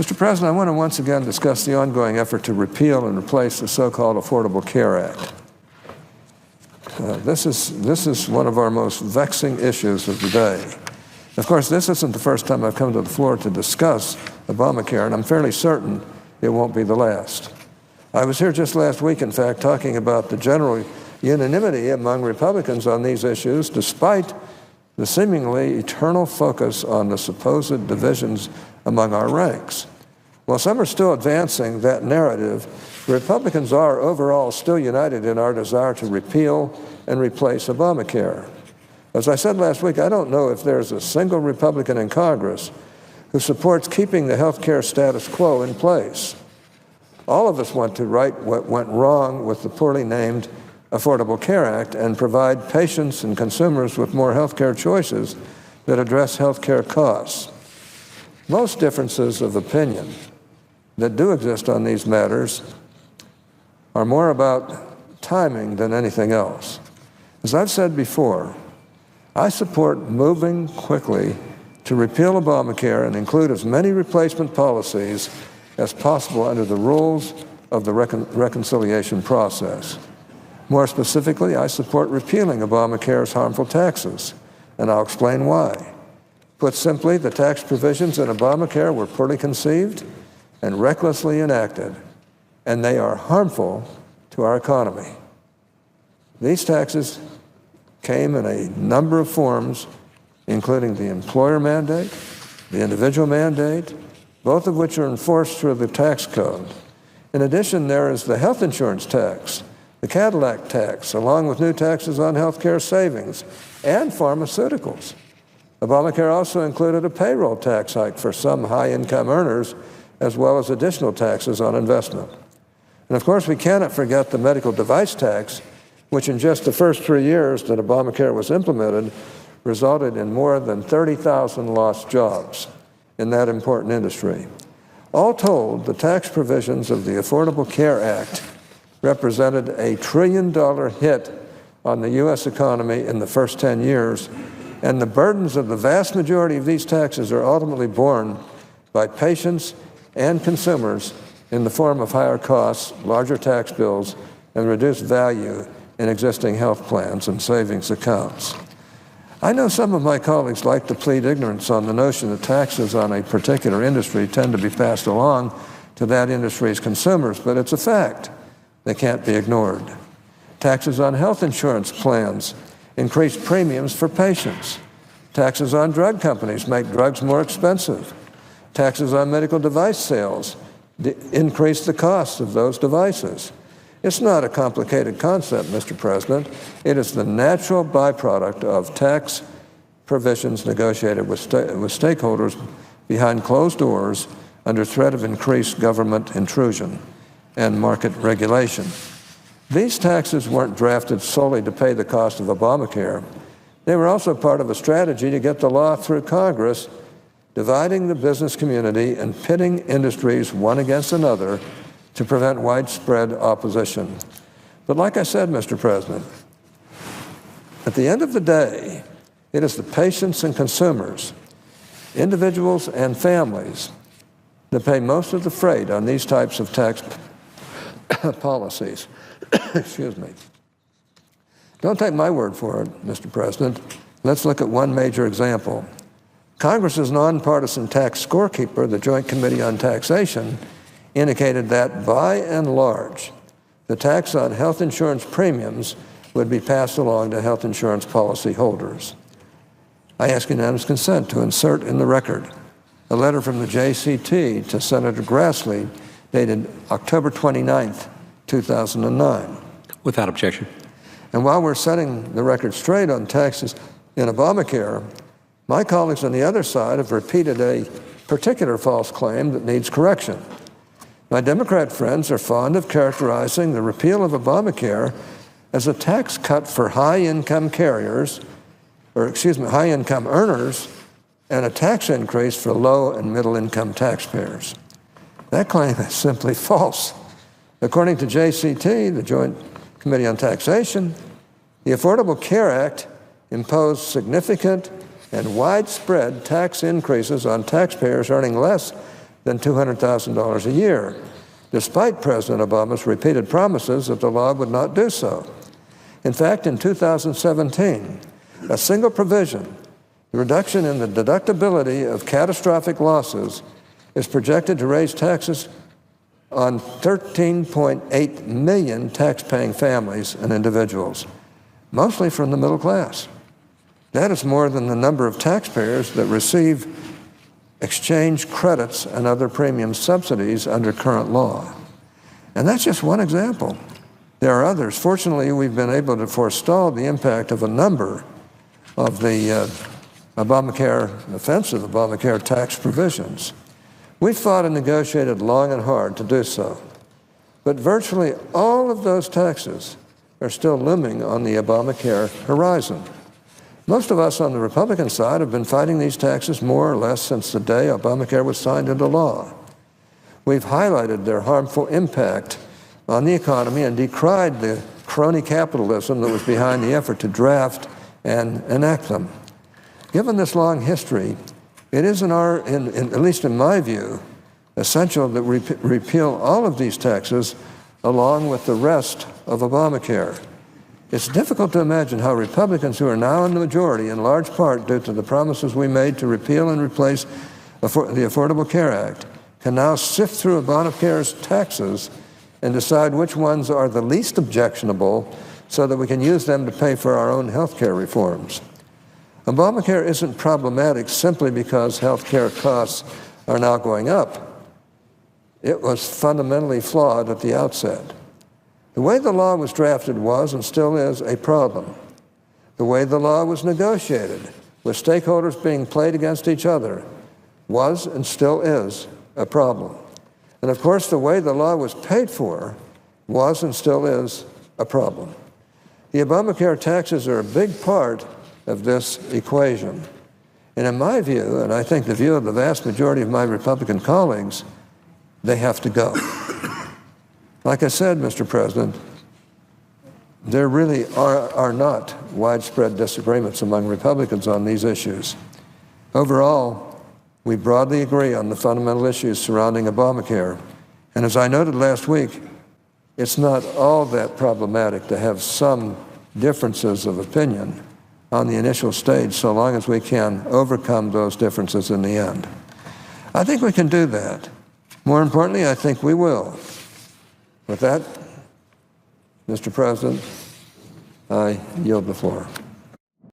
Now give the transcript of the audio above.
Mr. President, I want to once again discuss the ongoing effort to repeal and replace the so-called Affordable Care Act. This is one of our most vexing issues of the day. Of course, this isn't the first time I've come to the floor to discuss Obamacare, and I'm fairly certain it won't be the last. I was here just last week, in fact, talking about the general unanimity among Republicans on these issues, despite the seemingly eternal focus on the supposed divisions among our ranks. While some are still advancing that narrative, Republicans are overall still united in our desire to repeal and replace Obamacare. As I said last week, I don't know if there's a single Republican in Congress who supports keeping the health care status quo in place. All of us want to right what went wrong with the poorly named Affordable Care Act and provide patients and consumers with more health care choices that address health care costs. Most differences of opinion that do exist on these matters are more about timing than anything else. As I've said before, I support moving quickly to repeal Obamacare and include as many replacement policies as possible under the rules of the reconciliation process. More specifically, I support repealing Obamacare's harmful taxes, and I'll explain why. Put simply, the tax provisions in Obamacare were poorly conceived and recklessly enacted, and they are harmful to our economy. These taxes came in a number of forms, including the employer mandate, the individual mandate, both of which are enforced through the tax code. In addition, there is the health insurance tax, the Cadillac tax, along with new taxes on health care savings and pharmaceuticals. Obamacare also included a payroll tax hike for some high-income earners, as well as additional taxes on investment. And of course, we cannot forget the medical device tax, which in just the first 3 years that Obamacare was implemented, resulted in more than 30,000 lost jobs in that important industry. All told, the tax provisions of the Affordable Care Act represented a $1 trillion hit on the U.S. economy in the first 10 years, and the burdens of the vast majority of these taxes are ultimately borne by patients and consumers in the form of higher costs, larger tax bills, and reduced value in existing health plans and savings accounts. I know some of my colleagues like to plead ignorance on the notion that taxes on a particular industry tend to be passed along to that industry's consumers, but it's a fact. They can't be ignored. Taxes on health insurance plans increase premiums for patients. Taxes on drug companies make drugs more expensive. Taxes on medical device sales increase the cost of those devices. It's not a complicated concept, Mr. President. It is the natural byproduct of tax provisions negotiated with stakeholders behind closed doors under threat of increased government intrusion and market regulation. These taxes weren't drafted solely to pay the cost of Obamacare. They were also part of a strategy to get the law through Congress, dividing the business community and pitting industries one against another to prevent widespread opposition. But like I said, Mr. President, at the end of the day, it is the patients and consumers, individuals and families, that pay most of the freight on these types of tax policies. Excuse me. Don't take my word for it, Mr. President. Let's look at one major example. Congress's nonpartisan tax scorekeeper, the Joint Committee on Taxation, indicated that, by and large, the tax on health insurance premiums would be passed along to health insurance policy holders. I ask unanimous consent to insert in the record a letter from the JCT to Senator Grassley dated October 29th, 2009. Without objection. And while we're setting the record straight on taxes in Obamacare, my colleagues on the other side have repeated a particular false claim that needs correction. My Democrat friends are fond of characterizing the repeal of Obamacare as a tax cut for high-income high-income earners, and a tax increase for low and middle-income taxpayers. That claim is simply false. According to JCT, the Joint Committee on Taxation, the Affordable Care Act imposed significant and widespread tax increases on taxpayers earning less than $200,000 a year, despite President Obama's repeated promises that the law would not do so. In fact, in 2017, a single provision, the reduction in the deductibility of catastrophic losses, is projected to raise taxes on 13.8 million tax-paying families and individuals, mostly from the middle class. That is more than the number of taxpayers that receive exchange credits and other premium subsidies under current law. And that's just one example. There are others. Fortunately, we've been able to forestall the impact of a number of the offensive Obamacare tax provisions. We fought and negotiated long and hard to do so. But virtually all of those taxes are still looming on the Obamacare horizon. Most of us on the Republican side have been fighting these taxes more or less since the day Obamacare was signed into law. We've highlighted their harmful impact on the economy and decried the crony capitalism that was behind the effort to draft and enact them. Given this long history, it is at least in my view, essential that we repeal all of these taxes along with the rest of Obamacare. It's difficult to imagine how Republicans, who are now in the majority, in large part due to the promises we made to repeal and replace the Affordable Care Act, can now sift through Obamacare's taxes and decide which ones are the least objectionable so that we can use them to pay for our own health care reforms. Obamacare isn't problematic simply because health care costs are now going up. It was fundamentally flawed at the outset. The way the law was drafted was and still is a problem. The way the law was negotiated, with stakeholders being played against each other, was and still is a problem. And of course, the way the law was paid for was and still is a problem. The Obamacare taxes are a big part of this equation. And in my view, and I think the view of the vast majority of my Republican colleagues, they have to go. Like I said, Mr. President, there really are not widespread disagreements among Republicans on these issues. Overall, we broadly agree on the fundamental issues surrounding Obamacare. And as I noted last week, it's not all that problematic to have some differences of opinion on the initial stage, so long as we can overcome those differences in the end. I think we can do that. More importantly, I think we will. With that, Mr. President, I yield the floor.